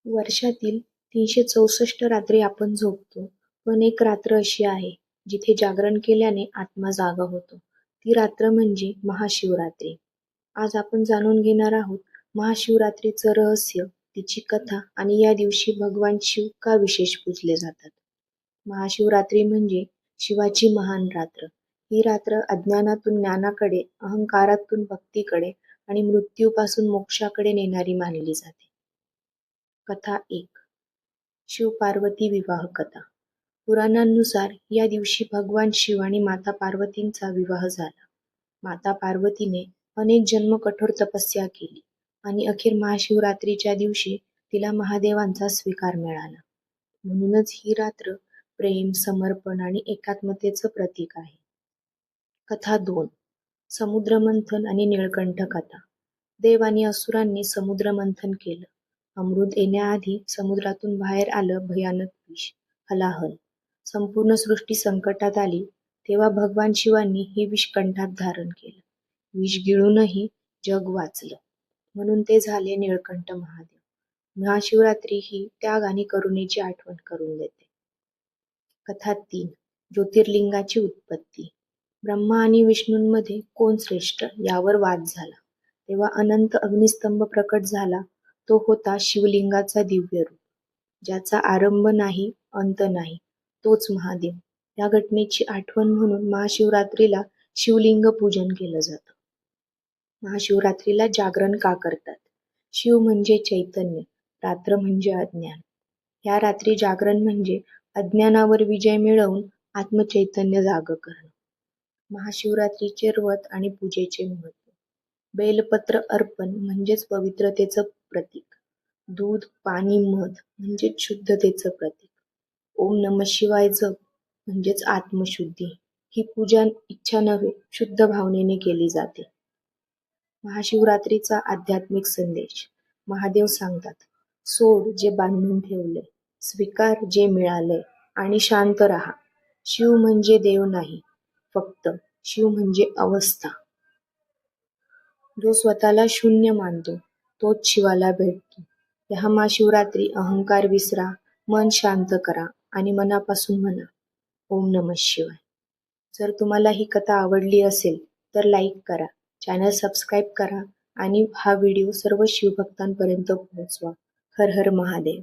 वर्षातील 364 रात्री आपण झोपतो, पण एक रात्र अशी आहे, जिथे जागरण केल्याने आत्मा जागा होतो. ती रात्र म्हणजे महाशिवरात्री. आज आपण जाणून घेणार आहोत महाशिवरात्रीचं रहस्य, तिची कथा आणि या दिवशी भगवान शिव का विशेष पूजले जातात. महाशिवरात्री म्हणजे शिवाची महान रात्र. ही रात्र अज्ञानातून ज्ञानाकडे, अहंकारातून भक्तीकडे आणि मृत्यूपासून मोक्षाकडे नेणारी मानली जाते. कथा 1. शिव-पार्वती विवाह कथा. पुराणांनुसार या दिवशी भगवान शिव आणि माता पार्वतींचा विवाह झाला. माता पार्वतीने अनेक जन्म कठोर तपस्या केली आणि अखेर महाशिवरात्रीच्या दिवशी तिला महादेवांचा स्वीकार मिळाला. म्हणूनच ही रात्र प्रेम, समर्पण आणि एकात्मतेचं प्रतीक आहे. कथा 2. समुद्रमंथन आणि निळकंठ कथा. देव आणि असुरांनी समुद्रमंथन केलं. अमृत येण्याआधी समुद्रातून बाहेर आलं भयानक विष, हलाहल. संपूर्ण सृष्टी संकटात आली, तेव्हा भगवान शिवांनी हे विष कंठात धारण केलं. विष गिळूनही जग वाचलं, म्हणून ते झाले निळकंठ महादेव. महाशिवरात्री ही त्याग आणि करुणेची आठवण करून देते. कथा 3. ज्योतिर्लिंगाची उत्पत्ती. ब्रह्मा आणि विष्णूंमध्ये कोण श्रेष्ठ यावर वाद झाला. तेव्हा अनंत अग्निस्तंभ प्रकट झाला. तो होता शिवलिंगाचा दिव्य रूप, ज्याचा आरंभ नाही, अंत नाही, तोच महादेव. या घटनेची आठवण म्हणून महाशिवरात्रीला शिवलिंग पूजन केलं जातं. महाशिवरात्रीला जागरण का करतात? शिव म्हणजे चैतन्य, रात्र म्हणजे अज्ञान. या रात्री जागरण म्हणजे अज्ञानावर विजय मिळवून आत्मचैतन्य जागं करणं. महाशिवरात्रीचे व्रत आणि पूजेचे महत्त्व. बेलपत्र अर्पण म्हणजेच पवित्रतेचं प्रतीक. दूध, पाणी, मध म्हणजेच शुद्धतेचं प्रतीक. ओम नमः शिवाय जप म्हणजेच आत्मशुद्धी. ही पूजा इच्छा नव्हे, शुद्ध भावनेने केली जाते. महाशिवरात्रीचा आध्यात्मिक संदेश. महादेव सांगतात, सोड जे बांधून ठेवले, स्वीकार जे मिळालंय आणि शांत राहा. शिव म्हणजे देव नाही, फक्त शिव म्हणजे अवस्था. जो स्वतःला शून्य मानतो, तोच शिवाला भेटतो. या महाशिवरात्री अहंकार विसरा, मन शांत करा आणि मनापासून म्हणा, ओम नमः शिवाय. जर तुम्हाला ही कथा आवडली असेल तर लाईक करा, चॅनल सबस्क्राईब करा आणि हा व्हिडिओ सर्व शिवभक्तांपर्यंत पोहोचवा. हर हर महादेव.